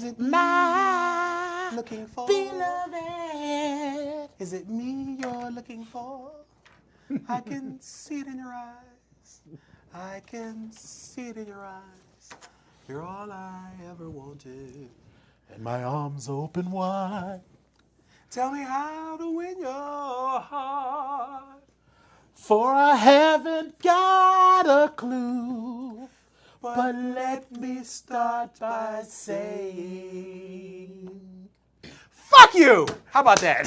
it My looking for? beloved. Is it me you're looking for? I can see it in your eyes. I can see it in your eyes. You're all I ever wanted. And my arms open wide. Tell me how to win your heart. For I haven't got a clue. But let me start by saying, Fuck you! How about that?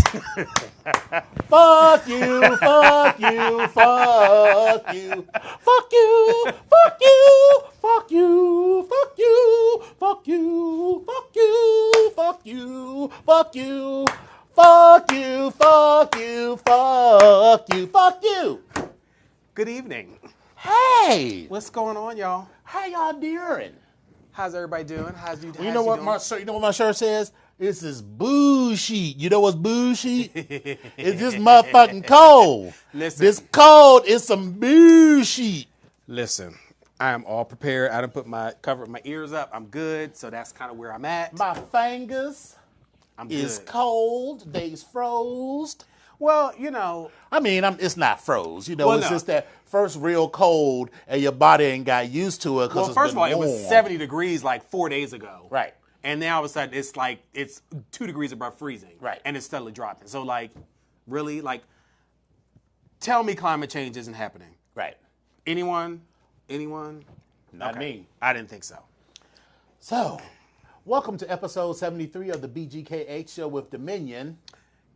fuck you, fuck you, fuck you, fuck you, fuck you, fuck you, fuck you, fuck you, fuck you, fuck you, fuck you, fuck you, fuck you, fuck you, fuck you. Good evening. Hey, What's going on, y'all? how y'all doing? How's everybody doing? You know what my shirt? You know what my shirt says? This is bullshit. You know what's bullshit? It's this motherfucking cold. Listen. This cold is some bullshit. Listen, I am all prepared. I done covered my ears up. I'm good. So that's kind of where I'm at. My fingers I'm is good. cold. They's froze. Well, you know, I mean, it's not froze. You know, Well, it's no. just that first real cold, and your body ain't got used to it because well, first of all, it was 70 degrees like 4 days ago. Right. And now all of a sudden it's 2 degrees above freezing. Right. And it's steadily dropping. So really, tell me climate change isn't happening. Right. Anyone? Not me. I didn't think so. So, welcome to episode 73 of the BGKH Show with Dominion,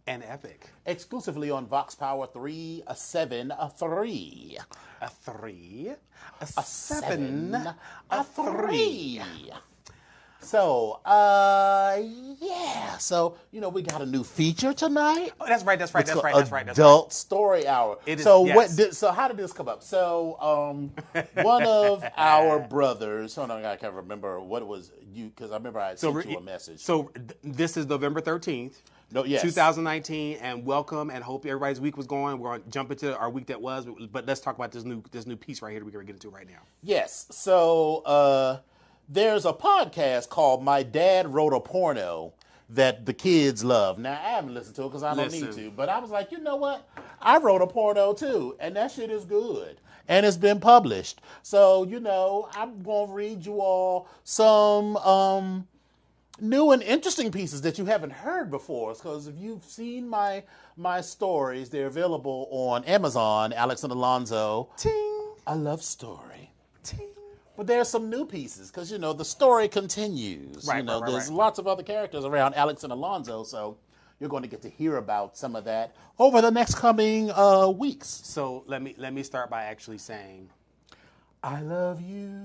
And epic. exclusively on Vox Power 373. A 3, a 7, Seven, a 3. So, yeah. So, we got a new feature tonight. Oh, that's right. It's called That's Adult Story Hour. It is, so yes. so how did this come up? So one of our brothers, hold on, I can't remember what it was because I remember I sent you a message. So this is November 13th. No, yes. 2019, and welcome, and hope everybody's week was going. We're going to jump into our week that was, but let's talk about this new piece right here that we're going to get into right now. Yes. So there's a podcast called My Dad Wrote a Porno that the kids love. Now, I haven't listened to it because I don't need to, but I was like, you know what? I wrote a porno too, and that shit is good. And it's been published. So, I'm going to read you all some new and interesting pieces that you haven't heard before. Because if you've seen my stories, they're available on Amazon, Alex and Alonzo. Ting. A love story. Ting. But there's some new pieces because, the story continues. Right, There's lots of other characters around Alex and Alonzo, so you're going to get to hear about some of that over the next coming weeks. So let me start by actually saying, I love you.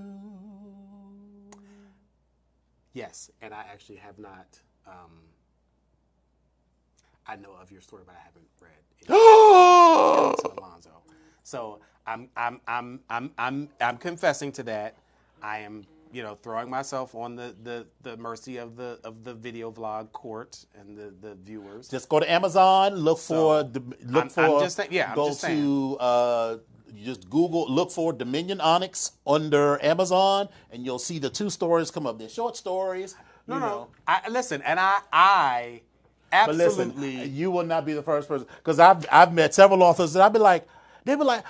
yes, and I actually have not. I know of your story, but I haven't read Alex and Alonzo. So I'm confessing to that. I am, throwing myself on the mercy of the video vlog court and the viewers. Just go to Amazon, look for. I'm just saying. Yeah, go I'm just saying. to just Google, look for Dominion Onyx under Amazon, and you'll see the two stories come up. They're short stories. No. I listen, and I absolutely. But listen, you will not be the first person because I've met several authors and they'd be like,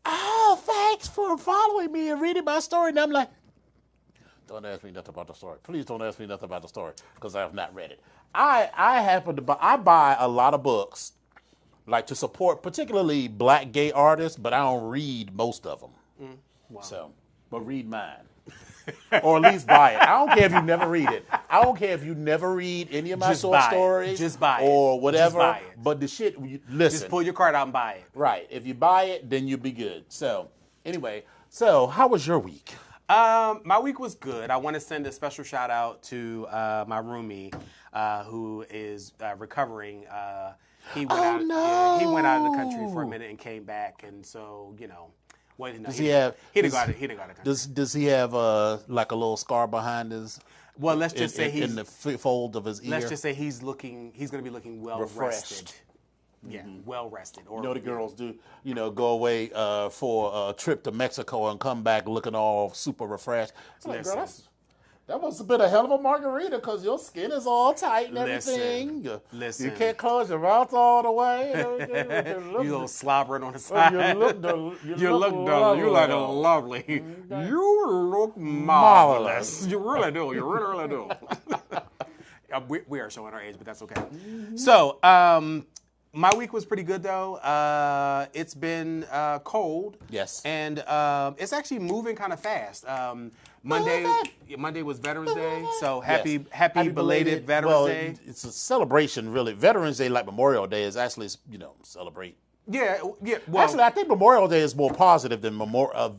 oh, thanks for following me and reading my story. And I'm like, don't ask me nothing about the story. Please don't ask me nothing about the story because I have not read it. I buy a lot of books like to support particularly black gay artists, but I don't read most of them. Wow. So, but read mine. Or at least buy it. I don't care if you never read it. I don't care if you never read any of my short stories. Just buy it. Or whatever. Just buy it. But the shit, listen. Just pull your card out and buy it. Right. If you buy it, then you'll be good. So, anyway. So, how was your week? My week was good. I want to send a special shout out to my roomie who is recovering. He went out of the country for a minute and came back. And so, Well, no, Does he have? He didn't go out of the country. Does he have like a little scar behind his? Well, let's just say he's in the fold of his ear. Let's just say he's going to be looking well rested. Yeah, well rested. Or the girls do. Go away for a trip to Mexico and come back looking all super refreshed. It's like, girl, That must have been a hell of a margarita because your skin is all tight and everything. Listen. You can't close your mouth all the way. You little slobbering on the side. You look lovely. You look marvelous. You really do. You really, really do. We are showing our age, but that's okay. So, my week was pretty good, though. It's been cold. Yes. And it's actually moving kind of fast. Monday was Veterans Day, so happy belated Veterans Day. It's a celebration, really. Veterans Day, like Memorial Day, is actually, celebrate. Yeah. Well, actually, I think Memorial Day is more positive than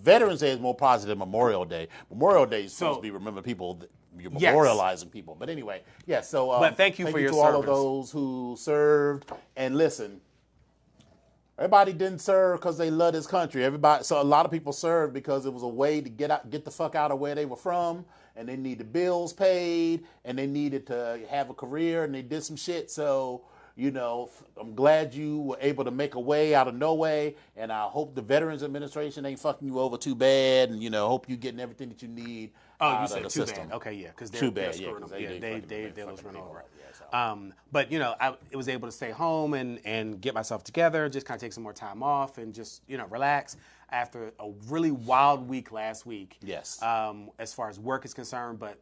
Veterans Day is more positive than Memorial Day. Memorial Day is supposed to be remembering people. You're memorializing people. But anyway, so but thank you for your to service. all of those who served. And listen, everybody didn't serve because they love this country. So a lot of people served because it was a way to get the fuck out of where they were from, and they needed bills paid, and they needed to have a career, and they did some shit. So, I'm glad you were able to make a way out of no way, and I hope the Veterans Administration ain't fucking you over too bad, and hope you're getting everything that you need. Oh, you said too bad. Okay, yeah, because they're screwing them. They was run over. But I was able to stay home and get myself together, just kind of take some more time off and just relax after a really wild week last week. Yes. As far as work is concerned, but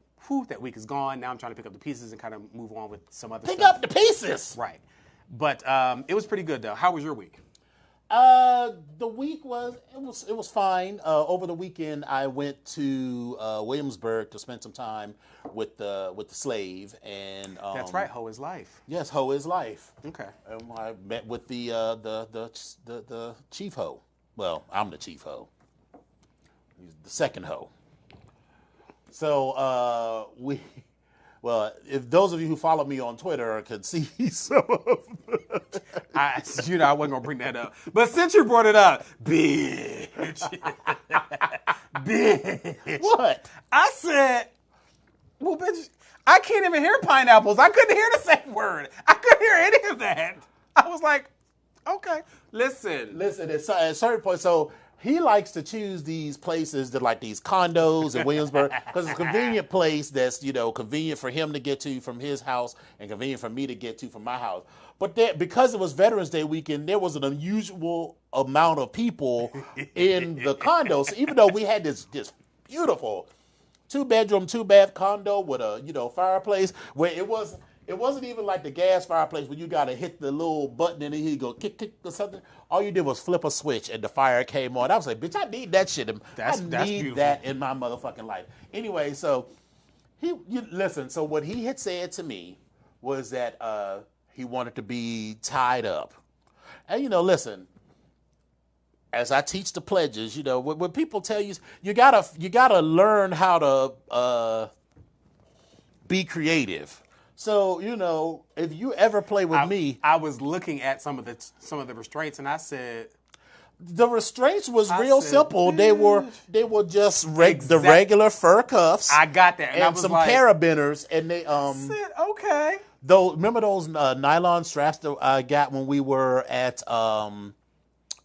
that week is gone. Now I'm trying to pick up the pieces and kind of move on with some other stuff. Pick up the pieces. Right. But it was pretty good though. How was your week? The week was fine. Over the weekend, I went to Williamsburg to spend some time with the slave, and that's right. Ho is life. Yes, Ho is life. Okay. And I met with the chief Ho. Well, I'm the chief Ho. He's the second Ho. So if those of you who follow me on Twitter could see some of I wasn't gonna bring that up, but since you brought it up, bitch, bitch, what? I said, well, bitch, I can't even hear pineapples. I couldn't hear the same word. I couldn't hear any of that. I was like, okay, listen. At a certain point, so he likes to choose these places that like these condos in Williamsburg because it's a convenient place that's, convenient for him to get to from his house and convenient for me to get to from my house. But because it was Veterans Day weekend, there was an unusual amount of people in the condos. So even though we had this beautiful 2-bedroom, 2-bath condo with a, fireplace where it wasn't even like the gas fireplace where you got to hit the little button and then you go kick or something. All you did was flip a switch and the fire came on. I was like, bitch, I need that shit. I need that in my motherfucking life. Anyway, so listen. So what he had said to me was that he wanted to be tied up. And listen. As I teach the pledges, when people tell you you gotta learn how to be creative. So, if you ever play with me, I was looking at some of the restraints, and I said, the restraints was real simple. They were just the regular fur cuffs. I got that, and I was some carabiners, and they said, okay. Remember those nylon straps that I got when we were at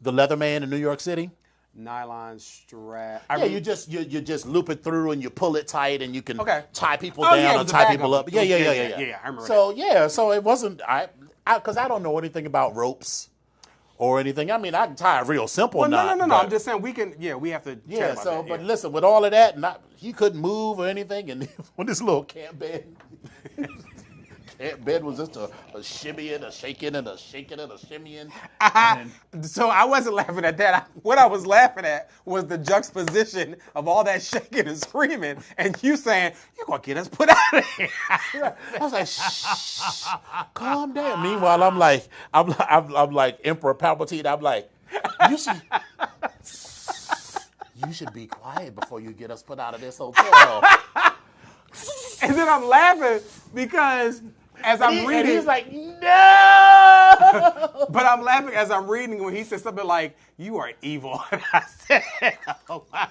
the Leatherman in New York City? Nylon strap. You just loop it through and you pull it tight and you can tie people down and tie people up. Yeah. I remember So it wasn't because I don't know anything about ropes or anything. I mean, I can tie a real simple knot. No. I'm just saying we have to. Yeah. So, but listen, with all of that, he couldn't move or anything, and on this little camp bed. Bed was just a shimmying, a shaking, and a shaking, and a shimmying. So I wasn't laughing at that. What I was laughing at was the juxtaposition of all that shaking and screaming, and you saying, "You're gonna get us put out of here." I was like, "Shh, calm down." Meanwhile, I'm like Emperor Palpatine. I'm like, you should be quiet before you get us put out of this hotel. And then I'm laughing because as I'm reading, and he's like, no. But I'm laughing as I'm reading when he said something like, "You are evil," and I said, "Oh my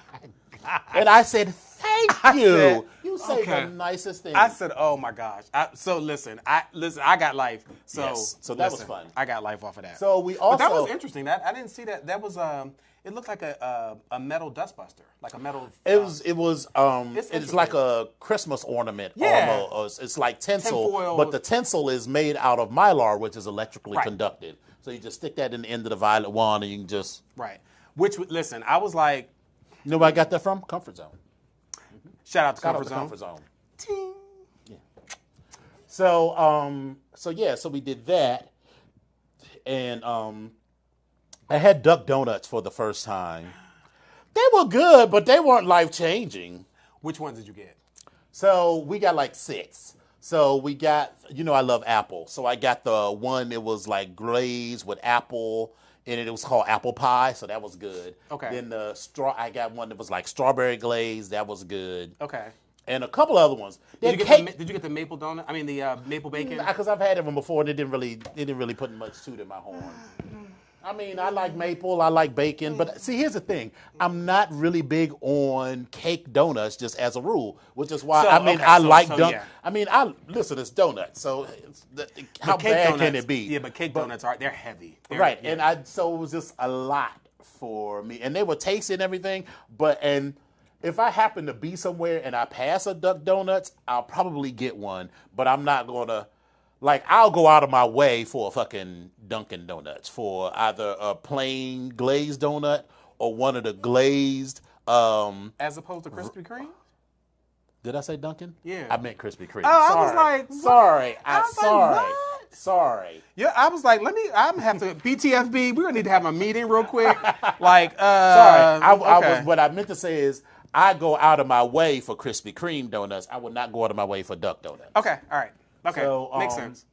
God!" And I said, "Thank you." You say the nicest thing. I said, "Oh my gosh!" So listen, I got life. So that was fun. I got life off of that. So but that was interesting. I didn't see that. That was It looked like a metal dustbuster, like a metal. It's like a Christmas ornament. Yeah. Almost. It's like tinsel, Tinfoil. but the tinsel is made out of mylar, which is electrically conducted. So you just stick that in the end of the violet wand, and you can just Listen, I was like, you know where I got that from? Comfort Zone. Shout out to Shout out Comfort to Zone. Comfort Zone. Ting. Yeah. So we did that, and I had duck donuts for the first time. They were good, but they weren't life-changing. Which ones did you get? So we got like 6. So we got, I love apple. So I got the one that was like glazed with apple in it. It was called apple pie, so that was good. Okay. Then I got one that was like strawberry glazed. That was good. Okay. And a couple other ones. Did you get the maple donut? I mean the maple bacon? Because I've had them before, and it didn't really put much toot in my horn. I mean, I like maple, I like bacon, but see, here's the thing. I'm not really big on cake donuts just as a rule, which is why, listen, it's donuts, so how bad can it be? Yeah, but cake donuts they're heavy. Right, and so it was just a lot for me, and they were tasty and everything, and if I happen to be somewhere and I pass a Duck Donuts, I'll probably get one, but I'm not going to, I'll go out of my way for a fucking Dunkin' Donuts, for either a plain glazed donut or one of the glazed. As opposed to Krispy Kreme? Did I say Dunkin'? Yeah. I meant Krispy Kreme. Oh, I was like, what? Sorry. What? Sorry. Yeah, I was like, I'm gonna have to BTFB. We're gonna need to have a meeting real quick. Sorry. What I meant to say is, I go out of my way for Krispy Kreme donuts. I would not go out of my way for Duck Donuts. Okay. All right. Okay. So, makes sense.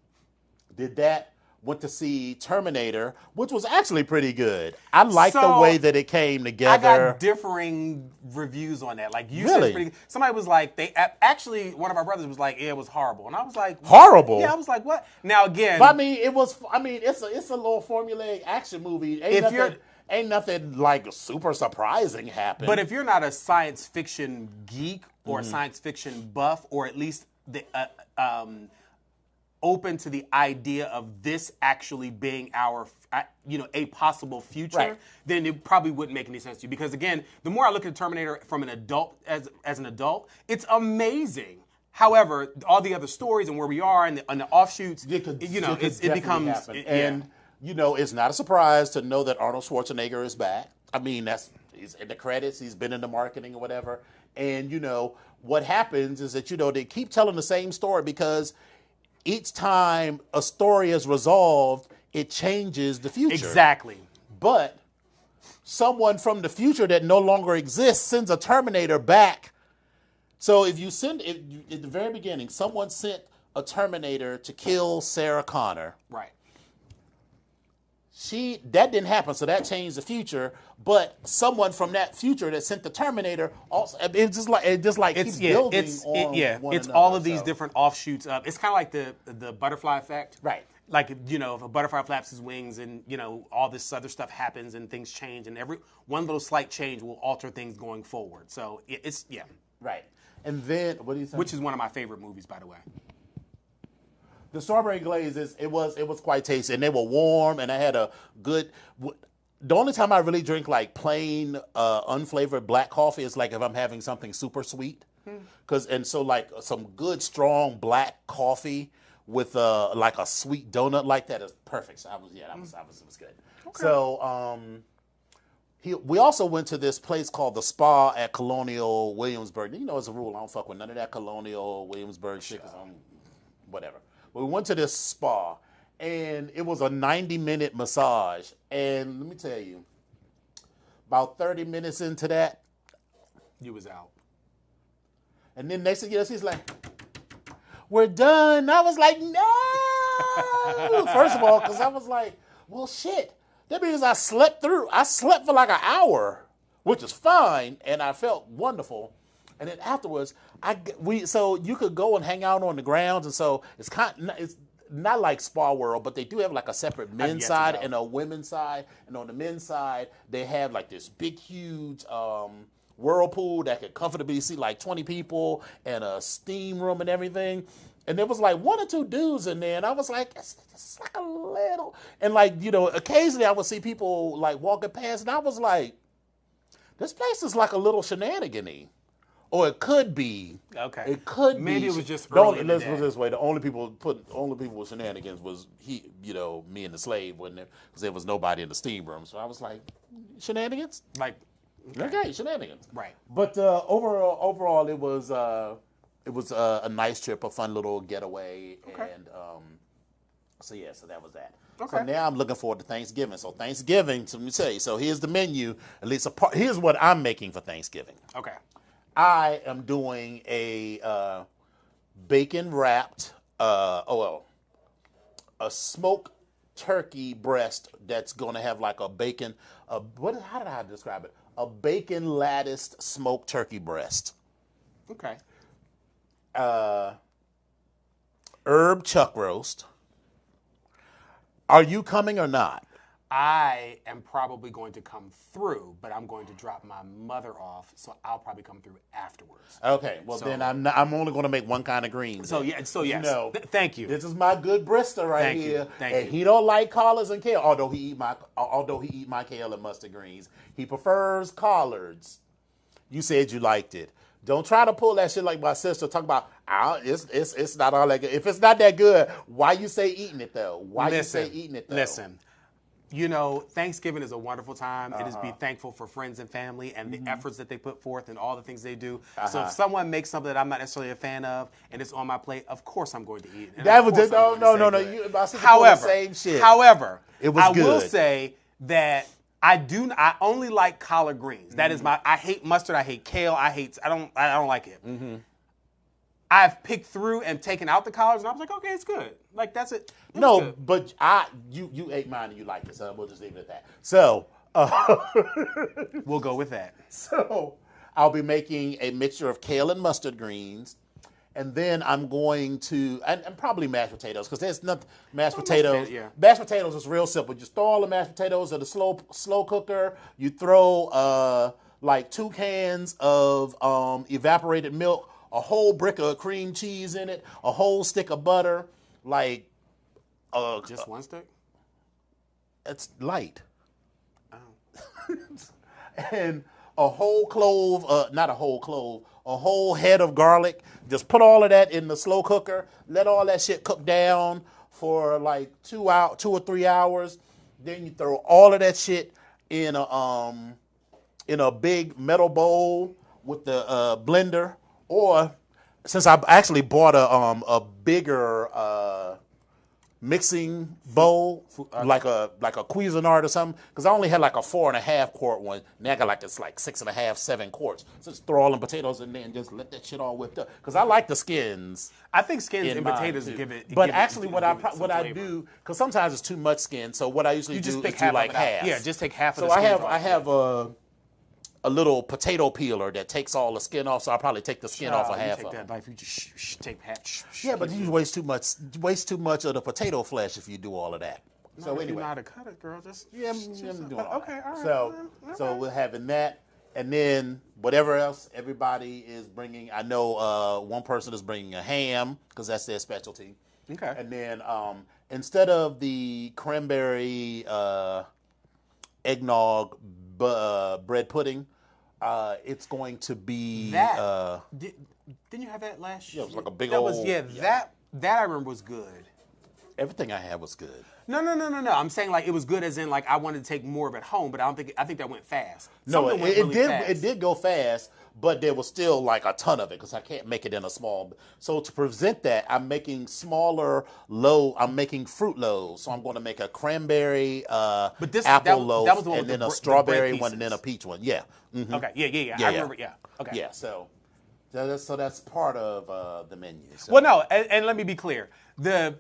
Did that. Went to see Terminator, which was actually pretty good. I liked the way that it came together. I got differing reviews on that. Like, you said it's pretty good. Somebody was like, one of our brothers was like, yeah, it was horrible. And I was like, horrible? Yeah, I was like, what? Now, again. But it's a little formulaic action movie. Ain't nothing like super surprising happened. But if you're not a science fiction geek or a science fiction buff, or at least open to the idea of this actually being a possible future, then it probably wouldn't make any sense to you. Because again, the more I look at Terminator from an adult, as an adult, it's amazing. However, all the other stories and where we are and the offshoots, it becomes. It's not a surprise to know that Arnold Schwarzenegger is back. I mean, he's in the credits, he's been in the marketing or whatever. And, what happens is that, they keep telling the same story because each time a story is resolved, it changes the future. Exactly. But someone from the future that no longer exists sends a Terminator back. So if you send it at the very beginning, someone sent a Terminator to kill Sarah Connor. Right. That didn't happen, so that changed the future. But someone from that future that sent the Terminator also, keeps building on one It's another, all of these different offshoots of. It's kind of like the butterfly effect, right? Like if a butterfly flaps his wings and all this other stuff happens and things change, and every one little slight change will alter things going forward. So it's right. And then what do you say? Which is one of my favorite movies, by the way. The strawberry glazes, it was quite tasty, and they were warm, and I had a good. The only time I really drink like plain unflavored black coffee is like if I'm having something super sweet, so like some good strong black coffee with like a sweet donut like that is perfect. So it was good. Okay. So we also went to this place called the Spa at Colonial Williamsburg. As a rule, I don't fuck with none of that Colonial Williamsburg shit because I'm whatever. But we went to this spa, and it was a 90-minute massage. And let me tell you, about 30 minutes into that, you was out. And then next thing you know, she's like, we're done. I was like, no. First of all, because I was like, well, shit. That means I slept through. I slept for like an hour, which is fine, and I felt wonderful. And then afterwards, so you could go and hang out on the grounds, and so it's not like Spa World, but they do have like a separate men's side and a women's side. And on the men's side, they have like this big, huge whirlpool that could comfortably seat like 20 people and a steam room and everything. And there was like one or two dudes in there, and I was like, it's like a little. And like, occasionally I would see people like walking past, and I was like, This place is like a little shenanigan-y. Or it could be. Okay. It could be. Maybe it was just early in the Let's day. put it this way. The only people with shenanigans was me and the slave, wasn't there? Because there was nobody in the steam room. So I was like, shenanigans? Like, Okay, shenanigans. right. But overall, it was a nice trip, a fun little getaway, Okay. and so that was that. Okay. So now I'm looking forward to Thanksgiving. So Thanksgiving, let me tell you. So here's the menu. At least here's what I'm making for Thanksgiving. Okay. I am doing a bacon wrapped, a smoked turkey breast that's going to have like a bacon. How did I describe it? A bacon latticed smoked turkey breast. Okay. Herb chuck roast. Are you coming or not? I am probably going to come through, but I'm going to drop my mother off, so I'll probably come through afterwards. Okay, well then I'm only going to make one kind of greens. So yes. Thank you. This is my good Bristol right here. Thank and you. He don't like collards and kale, although he eat my kale and mustard greens. He prefers collards. You said you liked it. Don't try to pull that shit like my sister talking about. It's not all that good. If it's not that good, why you say eating it though? Listen. Thanksgiving is a wonderful time. It is be thankful for friends and family and the efforts that they put forth and all the things they do. So if someone makes something that I'm not necessarily a fan of and it's on my plate, of course I'm going to eat it. No. My sister pulled the same shit. However, it was good. I will say that I only like collard greens. That is I hate mustard. I hate kale. I don't like it. Mm-hmm. I've picked through and taken out the collards, and I was like, okay, it's good. Like that's it. No, but you ate mine and you liked it, so we'll just leave it at that. So we'll go with that. So I'll be making a mixture of kale and mustard greens, and then I'm going to and probably mashed potatoes because there's nothing mashed potatoes. Mashed potatoes is real simple. Just throw all the mashed potatoes in the slow cooker. You throw like 2 cans of evaporated milk, a whole brick of cream cheese in it, a whole stick of butter, like just one stick? It's light. Oh. And a whole clove, not a whole clove, a whole head of garlic. Just put all of that in the slow cooker. Let all that shit cook down for like 2 or 3 hours. Then you throw all of that shit in a big metal bowl with the blender. Or since I actually bought a bigger mixing bowl, like a Cuisinart or something, because I only had like a 4.5 quart one. Now I got like it's like 6.5, 7 quarts. So just throw all the potatoes in there and just let that shit all whipped up. Because I like the skins. I think skins and potatoes give it. But actually, what I do, because sometimes it's too much skin. So what I usually do is do like half. Yeah, just take half of the skin. So I have a little potato peeler that takes all the skin off, so I'll probably take the skin off of half of it. That knife, you just take half. Yeah, but you waste too much of the potato flesh if you do all of that. No, so anyway, you know how to cut it, girl. I'm doing okay, all right. So we're having that, and then whatever else everybody is bringing. I know one person is bringing a ham because that's their specialty. Okay. And then instead of the cranberry eggnog bread pudding, it's going to be that. Didn't you have that last year? Yeah, it was like a big old. That I remember was good. Everything I had was good. No. I'm saying like it was good as in like I wanted to take more of it home, but I think that went fast. No, it did. It did go fast, but there was still like a ton of it because I can't make it in a small. So to present that, I'm making smaller I'm making fruit loaves. So I'm going to make a cranberry apple loaf, that was the one and then a strawberry one, and then a peach one. Yeah. Mm-hmm. Okay. Yeah. I remember. Yeah. Okay. Yeah. So that's part of the menu. So. Well, no, and let me be clear. Now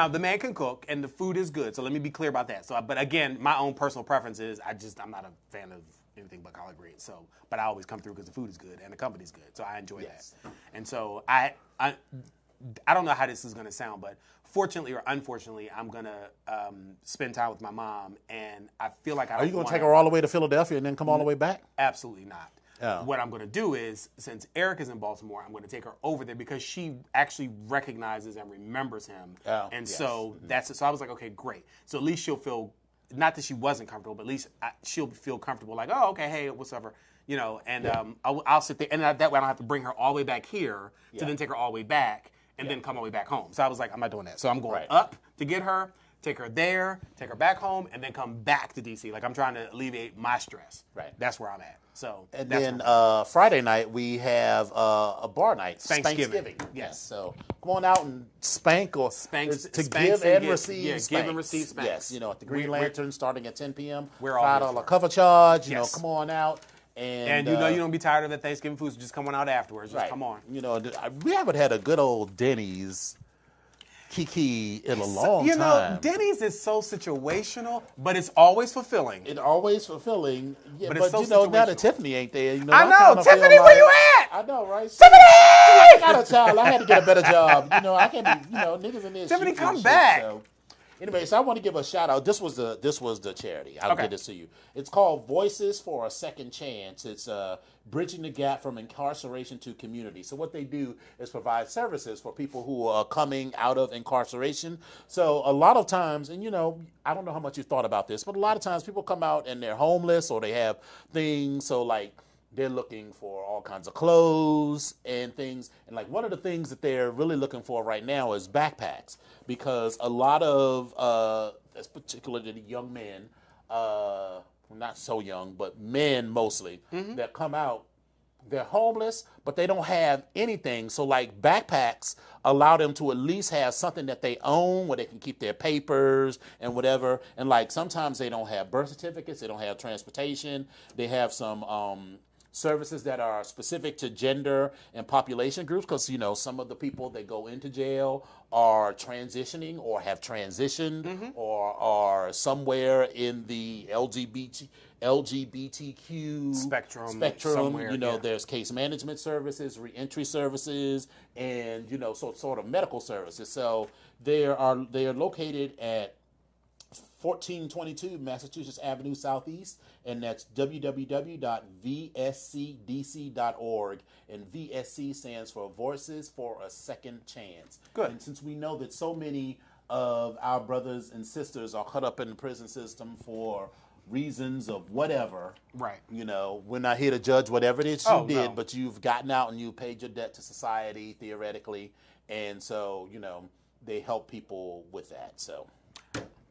the man can cook and the food is good. So let me be clear about that. So, but again, my own personal preference is I'm not a fan of anything but collard greens. So, but I always come through because the food is good and the company's good. So I enjoy that. And so I don't know how this is going to sound, but fortunately or unfortunately, I'm going to spend time with my mom, and I feel like Are you going to take her all the way to Philadelphia and then come all the way back? Absolutely not. Oh. What I'm going to do is, since Eric is in Baltimore, I'm going to take her over there because she actually recognizes and remembers him. Oh, and so that's it. So I was like, okay, great. So at least she'll feel not that she wasn't comfortable, but at least she'll feel comfortable. Like, oh, okay, hey, whatever, you know. And I'll sit there, and that way I don't have to bring her all the way back here to then take her all the way back and then come all the way back home. So I was like, I'm not doing that. So I'm going up to get her, take her there, take her back home, and then come back to DC. Like I'm trying to alleviate my stress. Right. That's where I'm at. So and then Friday night we have a bar night, Thanksgiving. Yes. So come on out and spank or give and receive. Give and receive spanks. Yes, you know, at the Green Lantern starting at 10 p.m. We're all $5 cover charge. You know, come on out. And you know you don't be tired of the Thanksgiving food, so just come on out afterwards. Just come on. You know, we haven't had a good old Denny's Kiki in a long time. You know, Denny's is so situational, but it's always fulfilling. It's always fulfilling. Yeah, but it's so you know, now that Tiffany ain't there, you know. I know. Tiffany, where you at? I know, right? Tiffany! I got a child. I had to get a better job. You know, I can't be, you know, niggas in there. Tiffany, come back. So. Anyway, so I want to give a shout out. This was the charity. I'll get this to you. It's called Voices for a Second Chance. It's bridging the gap from incarceration to community. So what they do is provide services for people who are coming out of incarceration. So a lot of times, and you know, I don't know how much you thought about this, but a lot of times people come out and they're homeless or they have things. So like they're looking for all kinds of clothes and things. And like one of the things that they're really looking for right now is backpacks, because a lot of, particularly the young men, not so young, but men mostly, that come out, they're homeless, but they don't have anything. So like backpacks allow them to at least have something that they own where they can keep their papers and whatever. And like sometimes they don't have birth certificates, they don't have transportation, they have some services that are specific to gender and population groups, because you know some of the people that go into jail are transitioning or have transitioned or are somewhere in the LGBTQ spectrum. Somewhere, you know, there's case management services, reentry services, and you know, sort of medical services. So they are located at 1422 Massachusetts Avenue Southeast, and that's www.vscdc.org. And VSC stands for Voices for a Second Chance. Good. And since we know that so many of our brothers and sisters are caught up in the prison system for reasons of whatever, right? You know, we're not here to judge whatever it is you did, but you've gotten out and you paid your debt to society theoretically, and so you know they help people with that. So.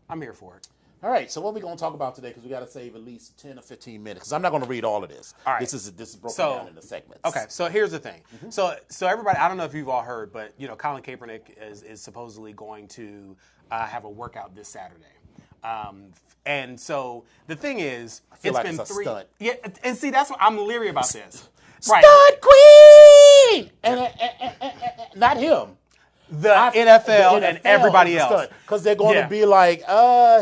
I'm here for it. All right, so what are we going to talk about today? Because we got to save at least 10 or 15 minutes. Because I'm not going to read all of this. All right. This is broken down into segments. Okay, so here's the thing. So everybody, I don't know if you've all heard, but you know, Colin Kaepernick is supposedly going to have a workout this Saturday. And so the thing is, it's been a stunt. Yeah, and see, that's what I'm leery about this. Stunt queen! And not him. The NFL and everybody else. Because they're going to be like,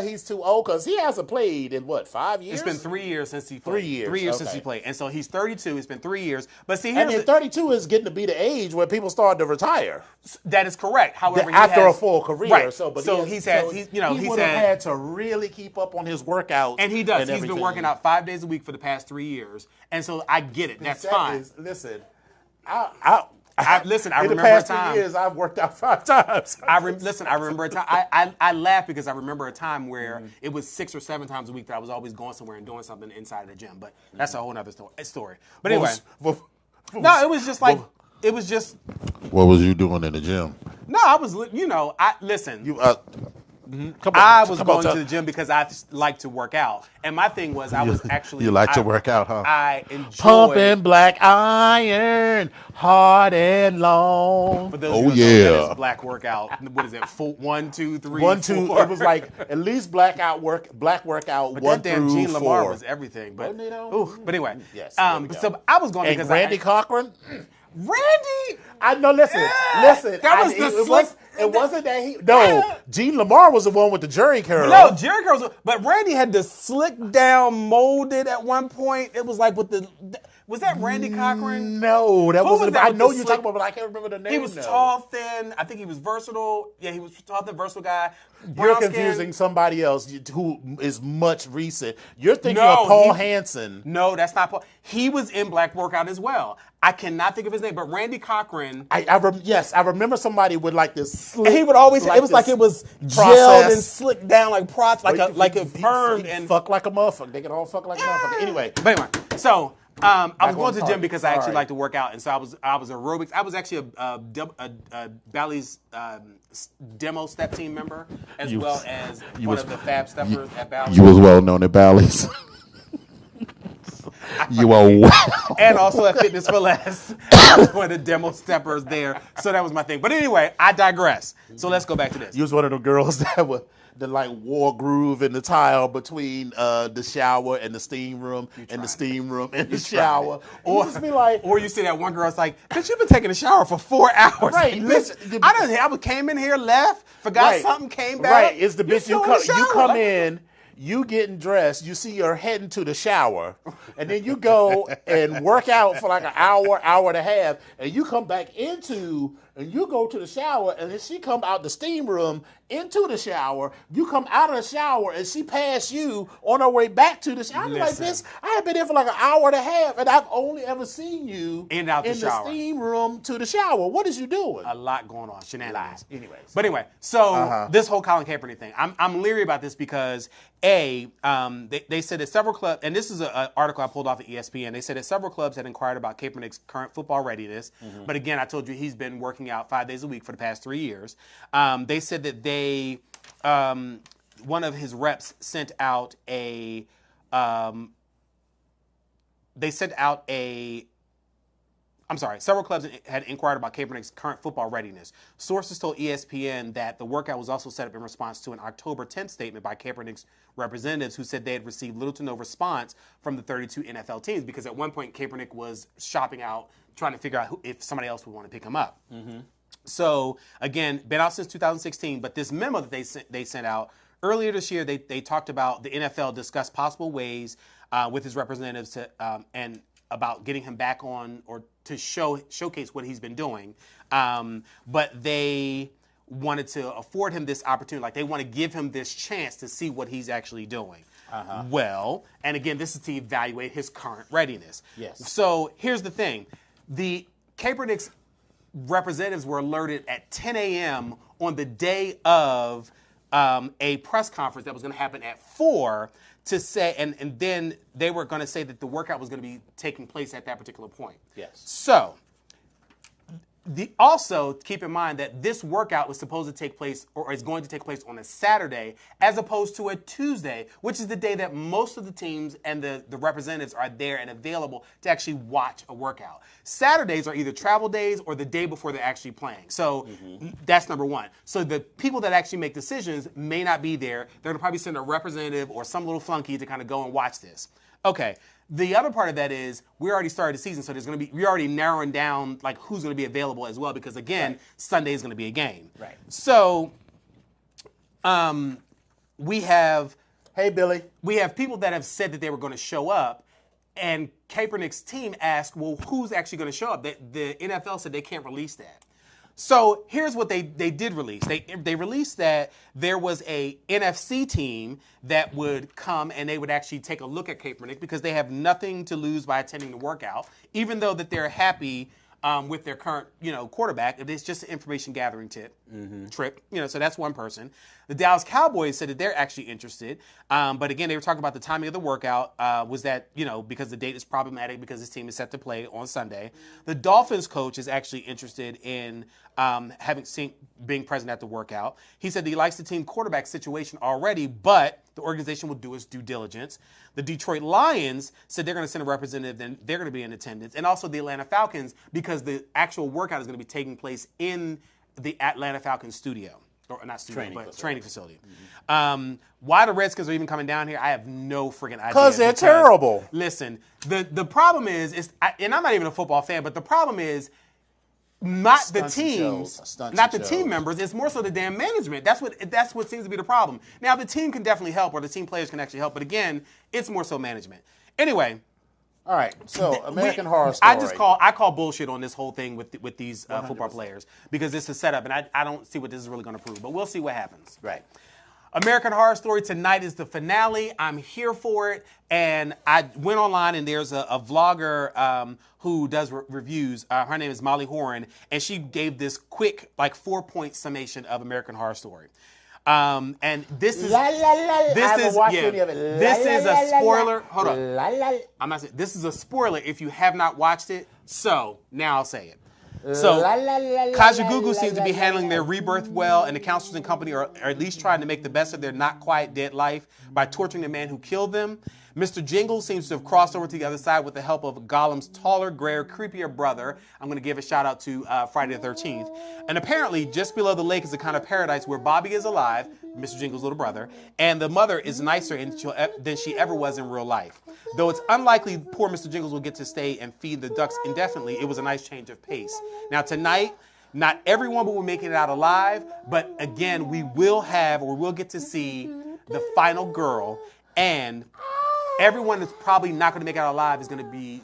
he's too old, because he hasn't played in, 5 years? It's been 3 years since he played. 3 years. 3 years since he played. And so he's 32. It's been 3 years. But see, here's 32 is getting to be the age where people start to retire. That is correct. However, after a full career. Right. So he would have had to really keep up on his workouts. And he does. He's been working out 5 days a week for the past 3 years. And so I get it. That's fine. Listen, I remember a time. In the past 2 years, I've worked out 5 times. I remember a time. I laugh because I remember a time where it was 6 or 7 times a week that I was always going somewhere and doing something inside of the gym. But that's a whole other story. But anyway, no, it was just like What was you doing in the gym? No, I was. Listen. I was going to the gym because I like to work out. And my thing was I was actually... You like to work out, huh? I enjoy... Pumping black iron, hard and long. For those of you who don't know, that is black workout. What is it? 1, 2, 3, 1, 2. 4. It was like at least black workout but 1 that through damn Gene 4. Lamar was everything. But anyway. Yes. So I was going because Randy Cochran... Randy, I know. Listen. That was it wasn't that he. No, Gene Lamar was the one with the jerry curl. No, jerry curls. But Randy had the slick down, molded at one point. It was like with the Was that Randy Cochran? No, that wasn't. I know you're slick, talking about, but I can't remember the name. He was tall, thin. I think he was versatile. Yeah, he was tall, thin, versatile guy. You're confusing somebody else who is much recent. You're thinking of Paul Hansen. No, that's not Paul. He was in Black Workout as well. I cannot think of his name, but Randy Cochran. Yes, I remember somebody with like this slick. And he would always. It was like it was gelled and slicked down like like a permed and fuck like a motherfucker. They could all fuck like a motherfucker. Anyway, but anyway, so. I was going to the gym because I actually like to work out, and so I was aerobics. I was actually a Bally's demo step team member, as well as one of the Fab Steppers at Bally's. You was well known at Bally's. You are well. And also at Fitness for Less, I was one of the demo steppers there, so that was my thing. But anyway, I digress. So let's go back to this. You was one of the girls that like wore groove in the tile between the shower and the steam room, and the steam room and the shower. Or just be like, or you see that one girl's like, bitch, you've been taking a shower for 4 hours. Right, bitch. I came in here, left, forgot something, came back. Right, it's the bitch you come in. You getting dressed, you see you're heading to the shower, and then you go and work out for like an hour, hour and a half, and you come back and you go to the shower, and then she come out the steam room into the shower. You come out of the shower, and she passed you on her way back to the shower. I'm like, this, I have been here for like an hour and a half, and I've only ever seen you in the steam room to the shower. What is you doing? A lot going on, shenanigans. Anyways. But anyway, so this whole Colin Kaepernick thing, I'm leery about this because they said that several clubs, and this is an article I pulled off of ESPN. They said that several clubs had inquired about Kaepernick's current football readiness. But again, I told you he's been working out 5 days a week for the past 3 years. They said that one of his reps sent out several clubs had inquired about Kaepernick's current football readiness. Sources told ESPN that the workout was also set up in response to an October 10th statement by Kaepernick's representatives who said they had received little to no response from the 32 NFL teams because at one point Kaepernick was shopping out, trying to figure out if somebody else would want to pick him up. So, again, been out since 2016, but this memo that they sent out earlier this year, they talked about the NFL discussed possible ways with his representatives to and about getting him back on or to showcase what he's been doing. But they wanted to afford him this opportunity, like they want to give him this chance to see what he's actually doing. Well, and again, this is to evaluate his current readiness. Yes. So here's the thing. The Kaepernick's representatives were alerted at 10 a.m. on the day of a press conference that was going to happen at 4 to say, and then they were going to say that the workout was going to be taking place at that particular point. Yes. So, also keep in mind that this workout was supposed to take place, or is going to take place on a Saturday, as opposed to a Tuesday, which is the day that most of the teams and the representatives are there and available to actually watch a workout. Saturdays are either travel days or the day before they're actually playing. So that's number one. So the people that actually make decisions may not be there. They're going to probably send a representative or some little flunky to kind of go and watch this. Okay. The other part of that is we already started the season, so we're already narrowing down like who's going to be available as well because again, Sunday is going to be a game. Right. So, we have people that have said that they were going to show up, and Kaepernick's team asked, well, who's actually going to show up? The NFL said they can't release that. So here's what they did release. They released that there was a NFC team that would come and they would actually take a look at Kaepernick because they have nothing to lose by attending the workout, even though that they're happy with their current, quarterback. It's just an information gathering trip. So that's one person. The Dallas Cowboys said that they're actually interested. But again, they were talking about the timing of the workout was that, because the date is problematic because this team is set to play on Sunday. The Dolphins coach is actually interested in being present at the workout. He said that he likes the team quarterback situation already, but the organization will do its due diligence. The Detroit Lions said they're going to send a representative, then they're going to be in attendance. And also the Atlanta Falcons, because the actual workout is going to be taking place in the Atlanta Falcons studio. Or not studio, training facility. Why the Redskins are even coming down here, I have no freaking idea. Because they're terrible. Listen, the problem is, and I'm not even a football fan, but the problem is, not the teams, not the team members. It's more so the damn management. That's what seems to be the problem. Now the team can definitely help, or the team players can actually help, but again, it's more so management. Anyway, All right, so American Horror Story. I call bullshit on this whole thing with these football players because it's a setup, and I don't see what this is really going to prove. But we'll see what happens. Right. American Horror Story tonight is the finale. I'm here for it, and I went online and there's a vlogger who does reviews. Her name is Molly Horan, and she gave this quick 4-point summation of American Horror Story. And this is this is a spoiler. Hold on. I'm not saying this is a spoiler if you have not watched it. So now I'll say it. So Kajagoogoo seems to be handling their rebirth well, and the counselors and company are at least trying to make the best of their not quite dead life by torturing the man who killed them. Mr. Jingle seems to have crossed over to the other side with the help of Gollum's taller, grayer, creepier brother. I'm going to give a shout out to Friday the 13th. And apparently, just below the lake is a kind of paradise where Bobby is alive, Mr. Jingle's little brother, and the mother is nicer than she ever was in real life. Though it's unlikely poor Mr. Jingles will get to stay and feed the ducks indefinitely, it was a nice change of pace. Now tonight, not everyone will make it out alive, but again, we will get to see the final girl, and everyone that's probably not going to make it out alive is going to be,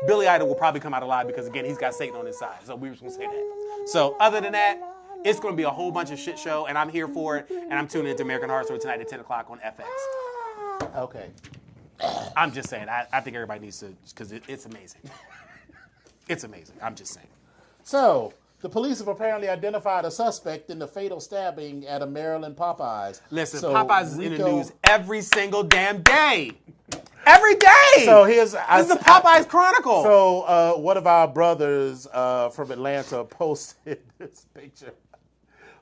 Billy Idol will probably come out alive because, again, he's got Satan on his side. So we were just going to say that. So other than that, it's going to be a whole bunch of shit show, and I'm here for it, and I'm tuning into American Horror Story tonight at 10 o'clock on FX. Okay. I'm just saying. I think everybody needs to, because it's amazing. It's amazing. I'm just saying. So, the police have apparently identified a suspect in the fatal stabbing at a Maryland Popeyes. Listen, Popeyes is in the news every single damn day. Every day. So this is the Popeyes Chronicle. So one of our brothers from Atlanta posted this picture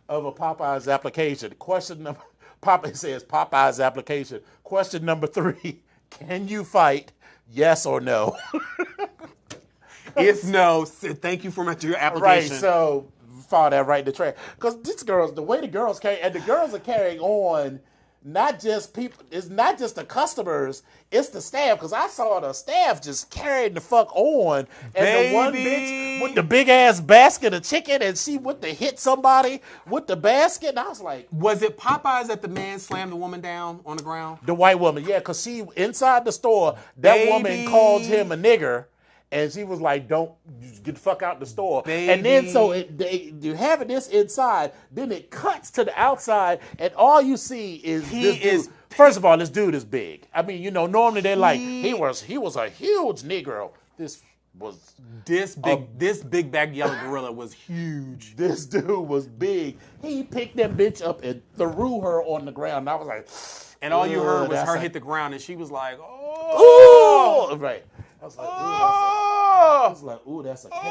of a Popeyes application. It says Popeyes application. Question number 3: Can you fight? Yes or no? If no, thank you for your application. Right, so file that right in the trash. Because these girls, the way the girls carry, and the girls are carrying on, not just people, it's not just the customers, it's the staff. Because I saw the staff just carrying the fuck on. And the one bitch with the big ass basket of chicken, and she went to hit somebody with the basket. And I was like, was it Popeyes that the man slammed the woman down on the ground? The white woman, yeah, because she, inside the store, that woman called him a nigger. And she was like, "Don't get the fuck out the store." Baby. And then so you having this inside, then it cuts to the outside, and all you see is this dude. First of all, this dude is big. I mean, normally they're like he was a huge Negro. This big bag yellow gorilla was huge. This dude was big. He picked that bitch up and threw her on the ground. And I was like, and all you heard was her hit the ground, and she was like, "Oh, right." I was like, ooh, that's a case.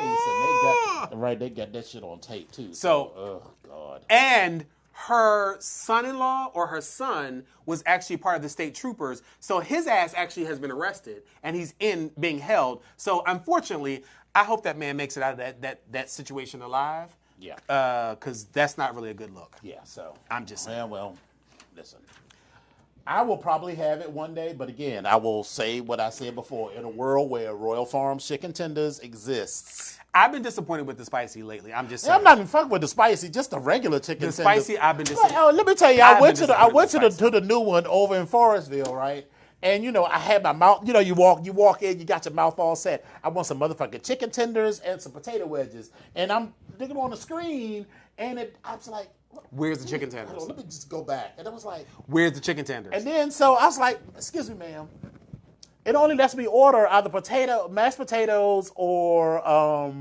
And they got that shit on tape too. So oh God. And her son-in-law or her son was actually part of the state troopers. So his ass actually has been arrested and he's being held. So unfortunately, I hope that man makes it out of that situation alive. Yeah. Because that's not really a good look. Yeah, so I'm just saying. Well, listen. I will probably have it one day, but again, I will say what I said before. In a world where Royal Farms chicken tenders exists. I've been disappointed with the spicy lately. I'm just saying. I'm not even fucking with the spicy, just the regular chicken tenders. The spicy, I've been disappointed. Let me tell you, I went to the new one over in Forestville, right? And I had my mouth. You walk in, you got your mouth all set. I want some motherfucking chicken tenders and some potato wedges, and I'm looking on the screen, and I was like, where's the chicken tenders? Hold on, let me just go back. And I was like, where's the chicken tenders? And then so I was like, excuse me, ma'am. It only lets me order either mashed potatoes or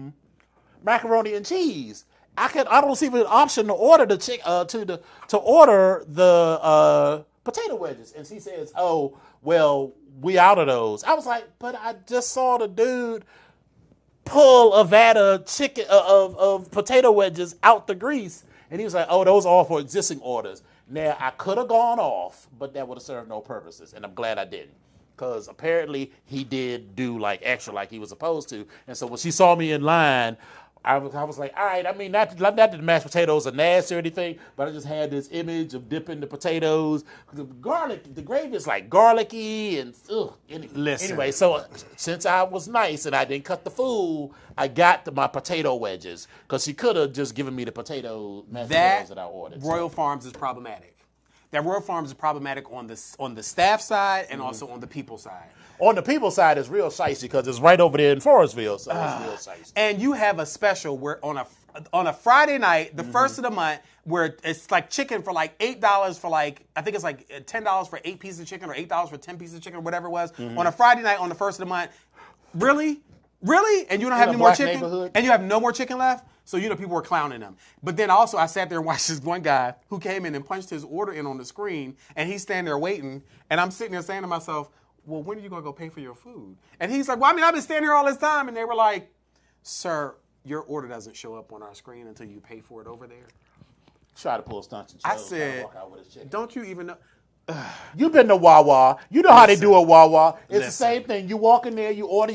macaroni and cheese. I don't see an option to order to order the potato wedges. And she says, "Oh, well, we out of those." I was like, but I just saw the dude pull a vat of chicken of potato wedges out the grease. And he was like, "Oh, those are all for existing orders." Now, I could have gone off, but that would have served no purposes. And I'm glad I didn't. Because apparently he did do extra like he was supposed to. And so when she saw me in line, I was like, all right, I mean, not that the mashed potatoes are nasty or anything, but I just had this image of dipping the potatoes. The gravy is garlicky and ugh. Anyway, so since I was nice and I didn't cut the food, I got my potato wedges because she could have just given me the mashed potatoes that I ordered. Royal Farms is problematic. That Royal Farms is problematic on the staff side and also on the people side. On the people side, it's real shiesty because it's right over there in Forestville, so it's real shiesty. And you have a special where on a Friday night, the first of the month, where it's like chicken for like $8 for like, I think it's like $10 for 8 pieces of chicken or $8 for 10 pieces of chicken or whatever it was. On a Friday night on the first of the month, really? Really? And you don't have any more chicken? And you have no more chicken left? So, people were clowning him. But then also I sat there and watched this one guy who came in and punched his order in on the screen, and he's standing there waiting, and I'm sitting there saying to myself, well, when are you going to go pay for your food? And he's like, well, I've been standing here all this time. And they were like, sir, your order doesn't show up on our screen until you pay for it over there. Try to pull stunts and I said, don't you even know? You've been to Wawa. You know how they do at Wawa. It's the same thing. You walk in there, you order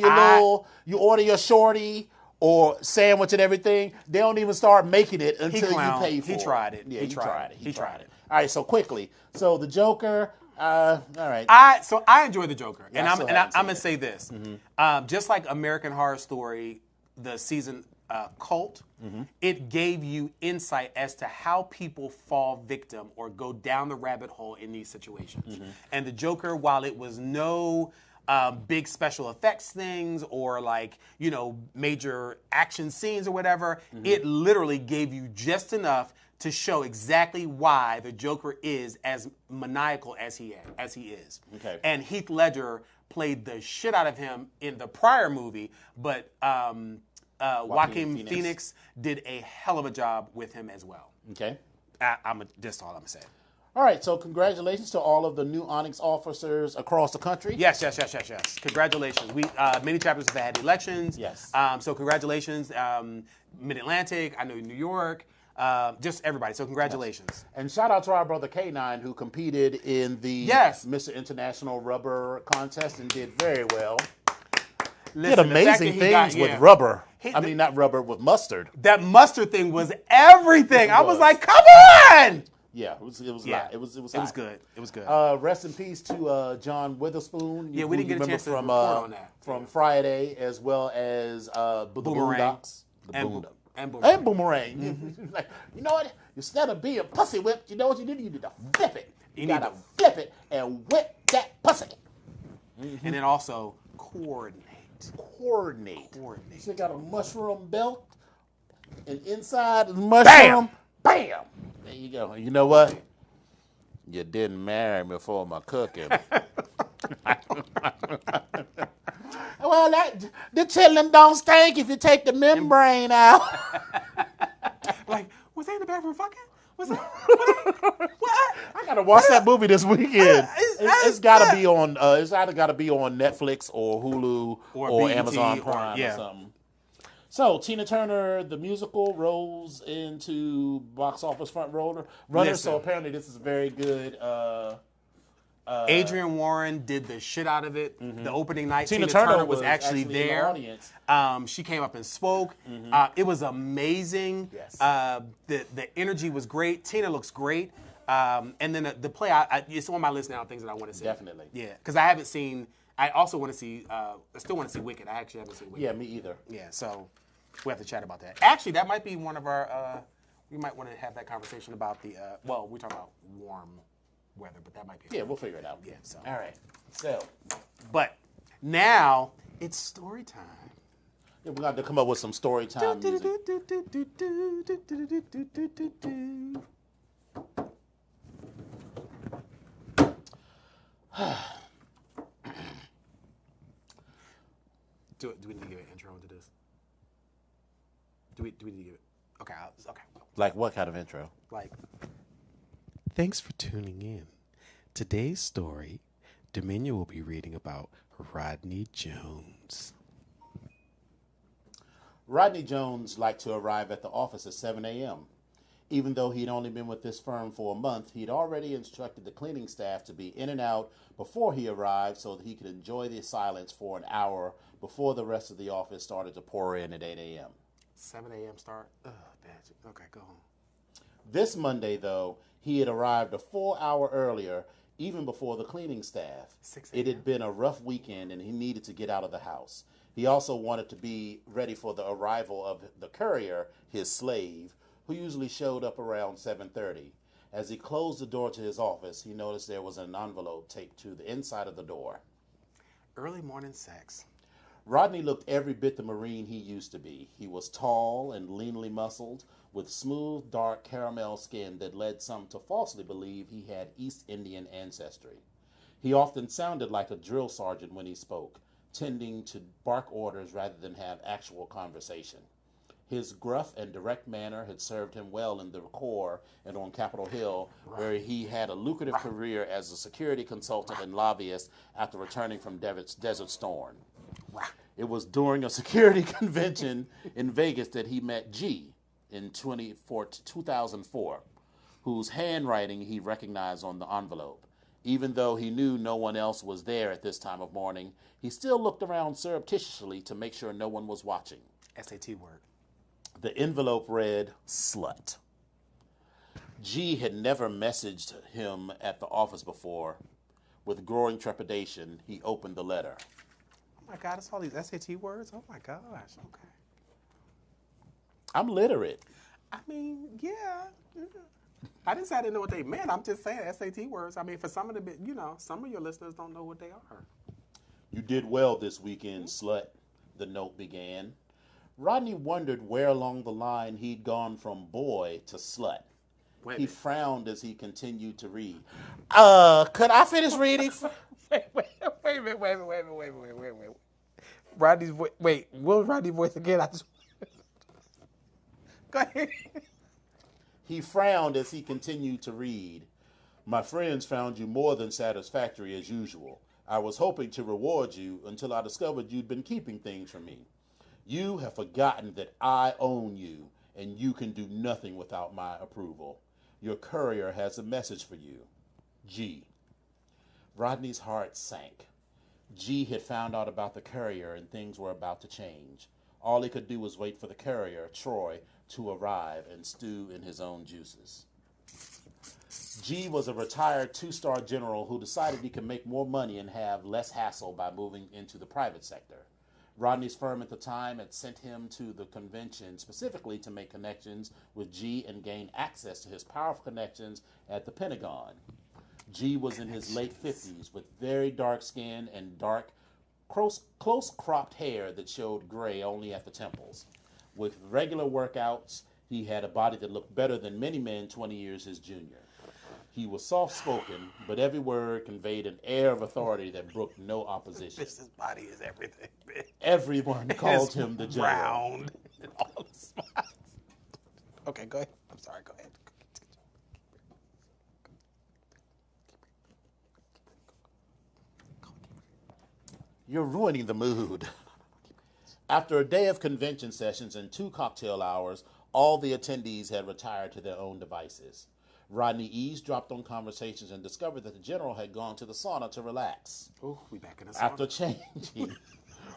you order your shorty or sandwich and everything. They don't even start making it until you pay for it. He tried it. Yeah, he tried it. All right, so quickly. So the Joker, all right. I enjoy the Joker. Yeah, and I'm going to say this. Just like American Horror Story, the season Cult, it gave you insight as to how people fall victim or go down the rabbit hole in these situations. And the Joker, while it was no big special effects things or major action scenes or whatever, it literally gave you just enough to show exactly why the Joker is as maniacal as he is. Okay. And Heath Ledger played the shit out of him in the prior movie, but Joaquin Phoenix did a hell of a job with him as well. Okay. That's all I'm going to say. All right, so congratulations to all of the new Onyx officers across the country. Yes. Congratulations. Many chapters have had elections. Yes. So congratulations, Mid-Atlantic, I know New York, just everybody. So congratulations. Yes. And shout out to our brother K9 who competed in the Mr. International Rubber Contest and did very well. Listen, did amazing things with rubber. Not rubber, with mustard. That mustard thing was everything. I was like, come on! Yeah, it was a lot. It was good. It was good. Rest in peace to John Witherspoon. Yeah, we didn't get a chance to report on that. From Friday, as well as the Boondocks. And Boomerang. Like, you know what? Instead of being pussy whipped, you know what you did? You need to flip it. You got to flip it and whip that pussy. And then also coordinate. So you got a mushroom belt, and inside the mushroom, bam! There you go. You know what? You didn't marry me for my cooking. Well, the chitlin don't stink if you take the membrane out. Like, was they in the bathroom fucking? Was that? What? I gotta watch that movie this weekend. It's gotta be on. It's either gotta be on Netflix or Hulu or Amazon Prime or something. So Tina Turner, the musical, rolls into box office front runner. So apparently this is very good. Adrian Warren did the shit out of it. The opening night, Tina Turner was actually there. In the audience. She came up and spoke. It was amazing. Yes. The energy was great. Tina looks great. And then the play, it's on my list now of things that I want to see. Definitely. Yeah, because I haven't seen. I also want to see. I still want to see Wicked. I actually haven't seen Wicked. Yeah, me either. Yeah, so we have to chat about that. Actually, that might be one of our. We might want to have that conversation about the. We're talking about warm weather, but that might be. Yeah, we'll figure it out. Yeah. So. All right. So. But now it's story time. Yeah, we got to come up with some story time music. Do we need to give an intro into this? Do we need to give it? Okay. Okay. Like what kind of intro? Like. Thanks for tuning in. Today's story, Dominion will be reading about Rodney Jones. Rodney Jones liked to arrive at the office at 7 a.m. Even though he'd only been with this firm for a month, he'd already instructed the cleaning staff to be in and out before he arrived so that he could enjoy the silence for an hour before the rest of the office started to pour in at 8 a.m. 7 a.m. start? Ugh, bad. Okay, go home. This Monday, though, he had arrived a full hour earlier, even before the cleaning staff. 6 a.m. It had been a rough weekend, and he needed to get out of the house. He also wanted to be ready for the arrival of the courier, his slave, who usually showed up around 7:30. As he closed the door to his office, he noticed there was an envelope taped to the inside of the door. Early morning sex. Rodney looked every bit the Marine he used to be. He was tall and leanly muscled, with smooth, dark caramel skin that led some to falsely believe he had East Indian ancestry. He often sounded like a drill sergeant when he spoke, tending to bark orders rather than have actual conversation. His gruff and direct manner had served him well in the Corps and on Capitol Hill, where he had a lucrative career as a security consultant and lobbyist after returning from Desert Storm. It was during a security convention in Vegas that he met G in 2004, whose handwriting he recognized on the envelope. Even though he knew no one else was there at this time of morning, he still looked around surreptitiously to make sure no one was watching. SAT word. The envelope read, slut. G had never messaged him at the office before. With growing trepidation, he opened the letter. Oh my God, it's all these SAT words? Oh my gosh, okay. I'm literate. I mean, yeah. I didn't say I didn't know what they meant. I'm just saying SAT words. I mean, for some of some of your listeners don't know what they are. You did well this weekend, slut, the note began. Rodney wondered where along the line he'd gone from boy to slut. He frowned as he continued to read. Could I finish reading? Wait a minute. Rodney's voice. Wait, what was Rodney's voice again? Go ahead. He frowned as he continued to read. My friends found you more than satisfactory as usual. I was hoping to reward you until I discovered you'd been keeping things from me. You have forgotten that I own you, and you can do nothing without my approval. Your courier has a message for you. G. Rodney's heart sank. G had found out about the courier, and things were about to change. All he could do was wait for the courier, Troy, to arrive and stew in his own juices. G was a retired two-star general who decided he could make more money and have less hassle by moving into the private sector. Rodney's firm at the time had sent him to the convention specifically to make connections with G and gain access to his powerful connections at the Pentagon. G was in his late 50s with very dark skin and dark, close-cropped hair that showed gray only at the temples. With regular workouts, he had a body that looked better than many men 20 years his junior. He was soft-spoken, but every word conveyed an air of authority that brooked no opposition. His body is everything. Everyone called him the general. Round and all the spots. Okay, go ahead. I'm sorry, go ahead. You're ruining the mood. After a day of convention sessions and 2 cocktail hours, all the attendees had retired to their own devices. Rodney eavesdropped on conversations and discovered that the general had gone to the sauna to relax. Oh, we back in the sauna. After changing,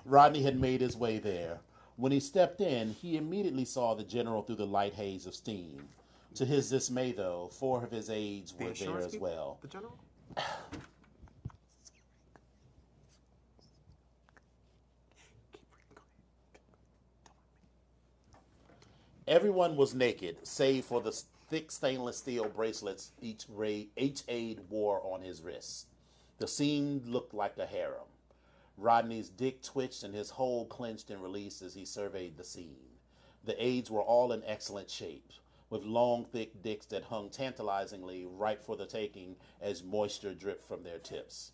Rodney had made his way there. When he stepped in, he immediately saw the general through the light haze of steam. To his dismay, though, 4 of his aides were there as well. The general? Everyone was naked, save for the thick stainless steel bracelets each aide wore on his wrists. The scene looked like a harem. Rodney's dick twitched and his hole clenched and released as he surveyed the scene. The aides were all in excellent shape, with long, thick dicks that hung tantalizingly ripe for the taking as moisture dripped from their tips.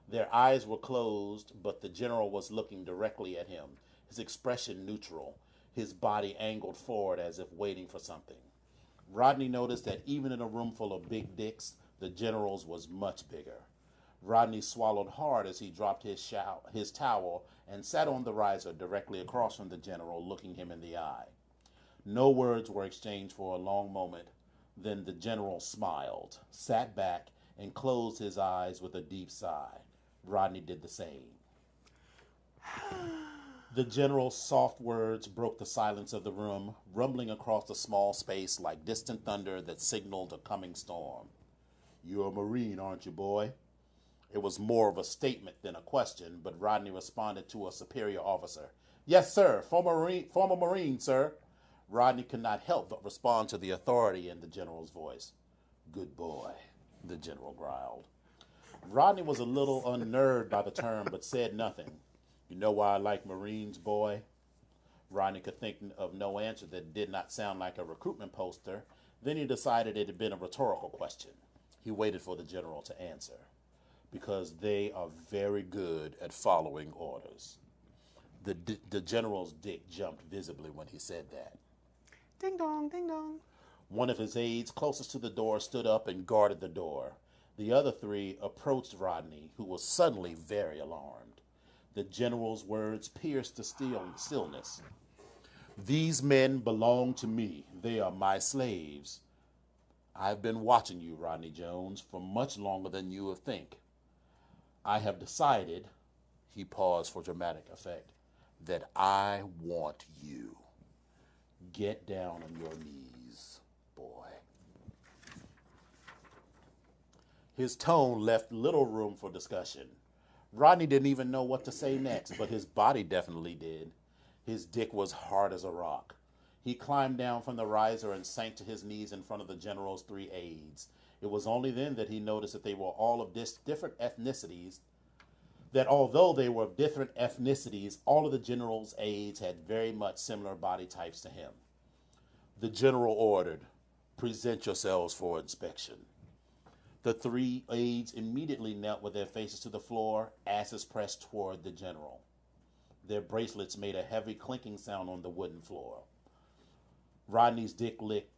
Their eyes were closed, but the general was looking directly at him, his expression neutral, his body angled forward as if waiting for something. Rodney noticed that even in a room full of big dicks, the general's was much bigger. Rodney swallowed hard as he dropped his towel and sat on the riser directly across from the general, looking him in the eye. No words were exchanged for a long moment. Then the general smiled, sat back, and closed his eyes with a deep sigh. Rodney did the same. The general's soft words broke the silence of the room, rumbling across the small space like distant thunder that signaled a coming storm. You're a Marine, aren't you, boy? It was more of a statement than a question, but Rodney responded to a superior officer. Yes, sir, former Marine, sir. Rodney could not help but respond to the authority in the general's voice. Good boy, the general growled. Rodney was a little unnerved by the term, but said nothing. You know why I like Marines, boy? Rodney could think of no answer that did not sound like a recruitment poster. Then he decided it had been a rhetorical question. He waited for the general to answer. Because they are very good at following orders. The general's dick jumped visibly when he said that. Ding dong, ding dong. One of his aides closest to the door stood up and guarded the door. The other three approached Rodney, who was suddenly very alarmed. The general's words pierced the stillness. These men belong to me. They are my slaves. I've been watching you, Rodney Jones, for much longer than you would think. I have decided, he paused for dramatic effect, that I want you. Get down on your knees, boy. His tone left little room for discussion. Rodney didn't even know what to say next, but his body definitely did. His dick was hard as a rock. He climbed down from the riser and sank to his knees in front of the general's three aides. It was only then that he noticed that they were all of different ethnicities, that although they were of different ethnicities, all of the general's aides had very much similar body types to him. The general ordered, present yourselves for inspection. The three aides immediately knelt with their faces to the floor, asses pressed toward the general. Their bracelets made a heavy clinking sound on the wooden floor. Rodney's dick leaked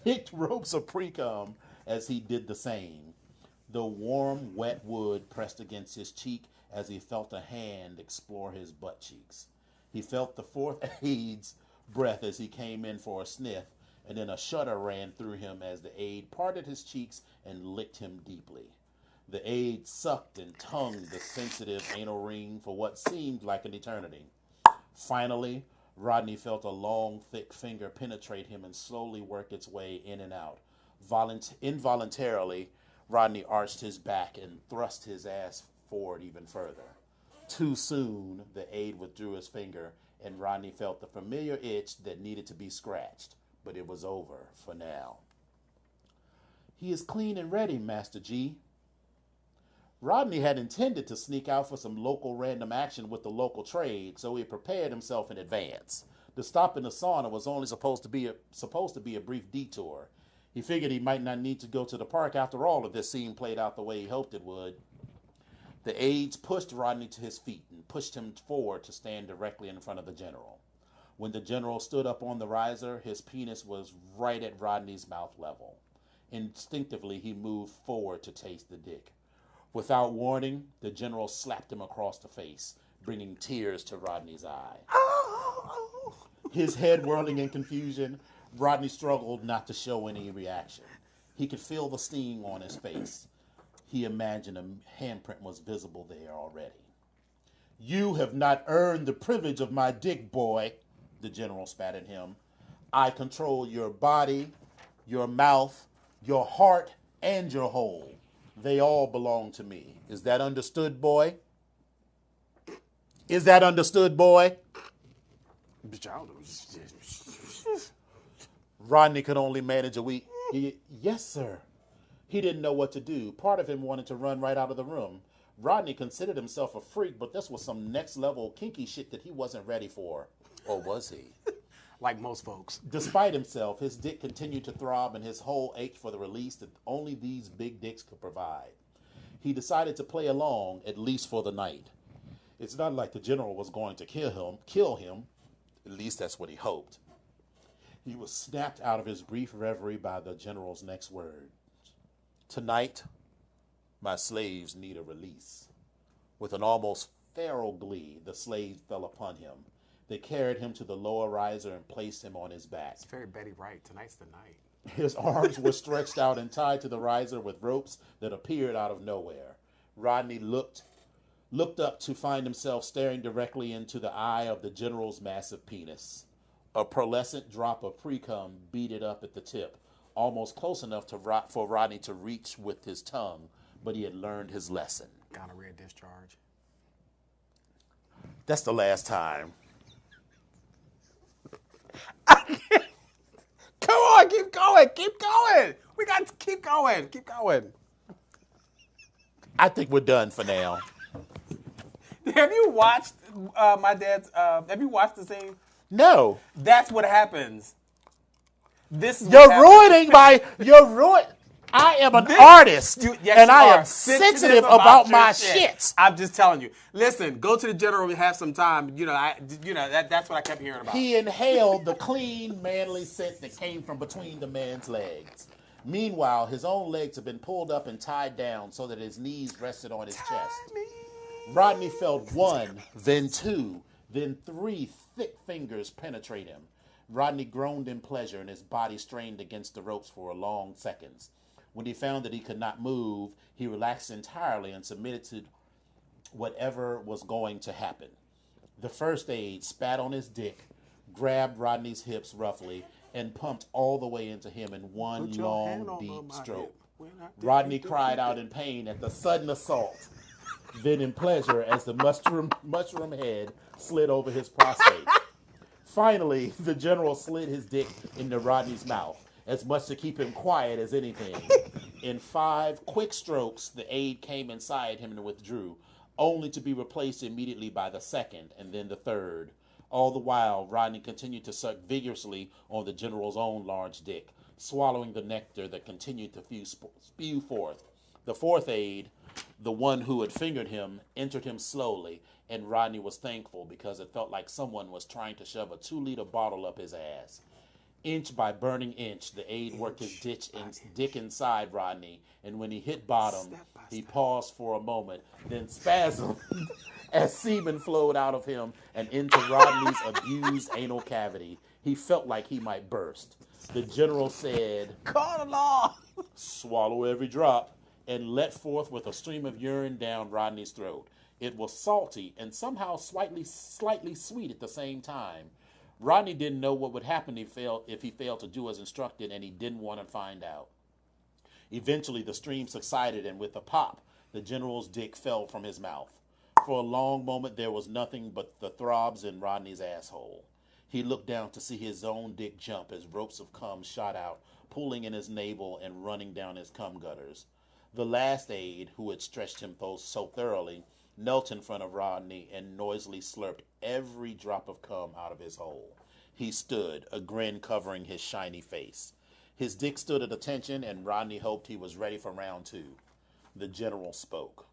thick ropes of pre-cum as he did the same. The warm, wet wood pressed against his cheek as he felt a hand explore his butt cheeks. He felt the fourth aide's breath as he came in for a sniff, and then a shudder ran through him as the aide parted his cheeks and licked him deeply. The aide sucked and tongued the sensitive anal ring for what seemed like an eternity. Finally, Rodney felt a long, thick finger penetrate him and slowly work its way in and out. Involuntarily, Rodney arched his back and thrust his ass forward even further. Too soon, the aide withdrew his finger, and Rodney felt the familiar itch that needed to be scratched, but it was over for now. He is clean and ready, Master G. Rodney had intended to sneak out for some local random action with the local trade, so he prepared himself in advance. The stop in the sauna was only supposed to be a brief detour. He figured he might not need to go to the park after all if this scene played out the way he hoped it would. The aides pushed Rodney to his feet and pushed him forward to stand directly in front of the general. When the general stood up on the riser, his penis was right at Rodney's mouth level. Instinctively, he moved forward to taste the dick. Without warning, the general slapped him across the face, bringing tears to Rodney's eye. His head whirling in confusion, Rodney struggled not to show any reaction. He could feel the sting on his face. He imagined a handprint was visible there already. You have not earned the privilege of my dick, boy, the general spat at him. I control your body, your mouth, your heart, and your whole. They all belong to me. Is that understood, boy? Is that understood, boy? Rodney could only manage a weak, yes, sir. He didn't know what to do. Part of him wanted to run right out of the room. Rodney considered himself a freak, but this was some next-level kinky shit that he wasn't ready for. Or was he? Like most folks. Despite himself, his dick continued to throb and his whole ached for the release that only these big dicks could provide. He decided to play along, at least for the night. It's not like the general was going to kill him. At least that's what he hoped. He was snapped out of his brief reverie by the general's next words. Tonight, my slaves need a release. With an almost feral glee, the slaves fell upon him. They carried him to the lower riser and placed him on his back. It's very Betty Wright. Tonight's the night. His arms were stretched out and tied to the riser with ropes that appeared out of nowhere. Rodney looked up to find himself staring directly into the eye of the general's massive penis. A pearlescent drop of pre-cum beaded up at the tip, almost close enough for Rodney to reach with his tongue, but he had learned his lesson. Gonorrhea discharge. That's the last time. Come on, keep going. got to keep going. Keep going. I think we're done for now. Have you watched my dad's? Have you watched the scene? No. That's what happens. This is You're ruining. I am an artist, and I am sensitive about my shit. I'm just telling you. Listen, go to the general and have some time. That's what I kept hearing about. He inhaled the clean, manly scent that came from between the man's legs. Meanwhile, his own legs had been pulled up and tied down so that his knees rested on his chest. Rodney felt one, then two, then three thick fingers penetrate him. Rodney groaned in pleasure, and his body strained against the ropes for long seconds. When he found that he could not move, he relaxed entirely and submitted to whatever was going to happen. The first aide spat on his dick, grabbed Rodney's hips roughly, and pumped all the way into him in one long, deep stroke. Rodney cried out in pain at the sudden assault, then in pleasure as the mushroom head slid over his prostate. Finally, the general slid his dick into Rodney's mouth, as much to keep him quiet as anything. In 5 quick strokes, the aide came inside him and withdrew, only to be replaced immediately by the second and then the third. All the while, Rodney continued to suck vigorously on the general's own large dick, swallowing the nectar that continued to spew forth. The fourth aide, the one who had fingered him, entered him slowly, and Rodney was thankful because it felt like someone was trying to shove a 2-liter bottle up his ass. Inch by burning inch, the aide worked his dick inside Rodney, and when he hit bottom, he paused for a moment, then spasmed as semen flowed out of him and into Rodney's abused anal cavity. He felt like he might burst. The general said, "Call the law." Swallow every drop, and let forth with a stream of urine down Rodney's throat. It was salty and somehow slightly sweet at the same time. Rodney didn't know what would happen if he failed to do as instructed, and he didn't want to find out. Eventually, the stream subsided, and with a pop, the general's dick fell from his mouth. For a long moment, there was nothing but the throbs in Rodney's asshole. He looked down to see his own dick jump as ropes of cum shot out, pulling in his navel and running down his cum gutters. The last aide, who had stretched him so thoroughly, knelt in front of Rodney and noisily slurped every drop of cum out of his hole. He stood, a grin covering his shiny face. His dick stood at attention, and Rodney hoped he was ready for round 2. The general spoke.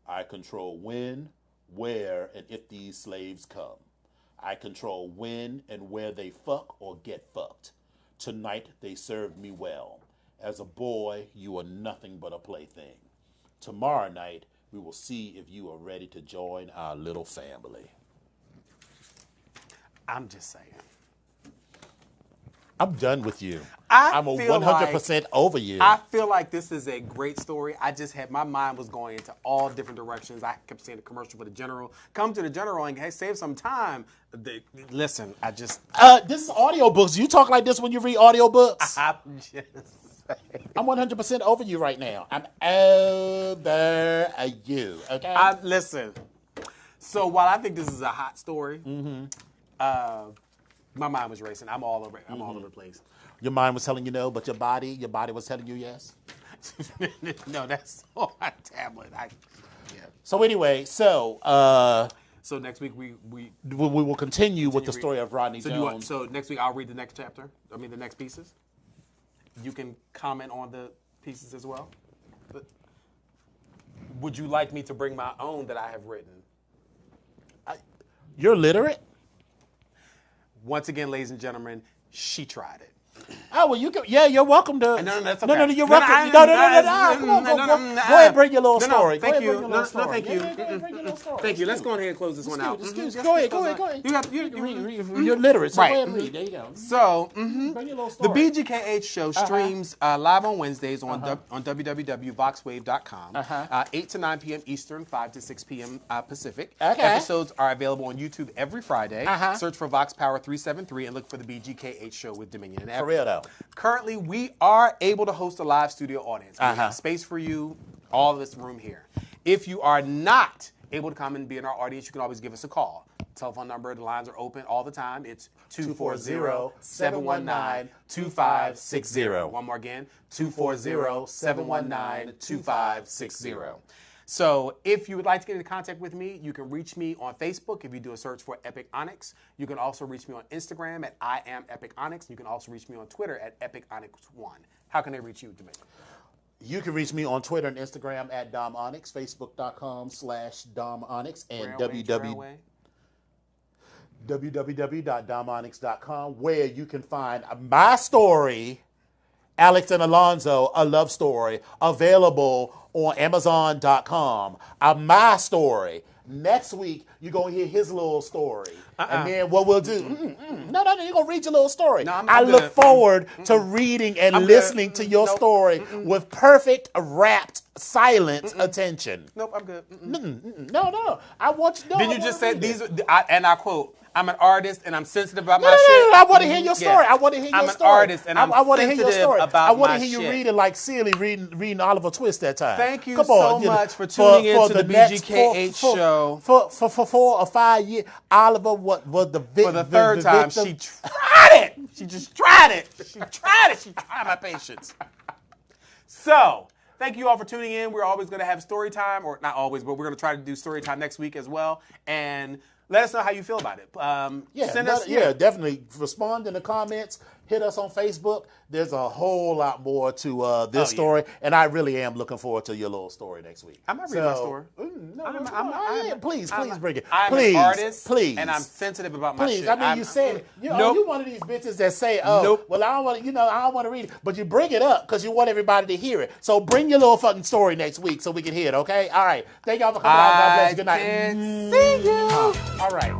I control when, where, and if these slaves come. I control when and where they fuck or get fucked. Tonight they served me well. As a boy, you are nothing but a plaything. Tomorrow night, we will see if you are ready to join our little family. I'm just saying. I'm done with you. I'm 100% over you. I feel like this is a great story. My mind was going into all different directions. I kept seeing the commercial for the general. Come to the general and hey, save some time. Listen, I just... this is audiobooks. You talk like this when you read audiobooks? I'm just saying. I'm 100% over you right now. I'm over you, okay? Listen, so while I think this is a hot story, my mind was racing. I'm all over the place. Your mind was telling you no, but your body was telling you yes? No, that's on my tablet. So anyway, so next week we will continue with the story of Rodney Jones. So next week I'll read the next chapter. The next pieces. You can comment on the pieces as well. But would you like me to bring my own that I have written? You're literate? Once again, ladies and gentlemen, she tried it. Oh, well, you can. Yeah, you're welcome to. No, that's okay. No, you're welcome. No. Come on, go ahead and bring your little story. Thank you. No, thank you. Thank you. Let's go ahead and close this one out. Go ahead. You're literate, so go ahead and read. There you go. So, bring your little the story. BGKH Show streams live on Wednesdays on www.voxwave.com, 8 to 9 p.m. Eastern, 5 to 6 p.m. Pacific. Okay. Episodes are available on YouTube every Friday. Search for Vox Power 373 and look for the BGKH Show with Dominion and Everett. For real, though. Currently, we are able to host a live studio audience. We have space for you, all of this room here. If you are not able to come and be in our audience, you can always give us a call. telephone number. The lines are open all the time. It's 240-719-2560. One more again, 240-719-2560. So if you would like to get into contact with me, you can reach me on Facebook if you do a search for Epic Onyx. You can also reach me on Instagram at I am Epic Onyx. You can also reach me on Twitter at Epic Onyx1. How can they reach you, Domingo? You can reach me on Twitter and Instagram at Dom Onyx, Facebook.com/Dom Onyx, and www.domonyx.com, where you can find my story, Alex and Alonzo, a love story, available on Amazon.com. My story. Next week, you're going to hear his little story. And then what we'll do, no, you're going to read your little story. No, I look forward to reading and listening to your story with perfect, rapt, silent attention. Nope, I'm good. No. I want you to know. Then you just said these, and I quote, I'm an artist and I'm sensitive about my shit. I want to hear your story. I want to hear your story. I'm an artist and I'm sensitive about my shit. I want to hear you read it like Sealy reading Oliver Twist that time. Thank you so much for tuning in to the BGKH Show. For 4 or 5 years, Oliver was the victim. For the third time, she tried it. She just tried it. She tried my patience. So, thank you all for tuning in. We're always going to have story time, or not always, but we're going to try to do story time next week as well. And let us know how you feel about it. Definitely respond in the comments. Hit us on Facebook. There's a whole lot more to this story, and I really am looking forward to your little story next week. I might read my story. Please bring it. I'm an artist, please, and I'm sensitive about my shit. I mean, you said you one of these bitches that say, well, I don't want to, I don't want to read it, but you bring it up because you want everybody to hear it. So bring your little fucking story next week so we can hear it. Okay? All right. Thank y'all for coming out. God bless you. Good night. See you. All right.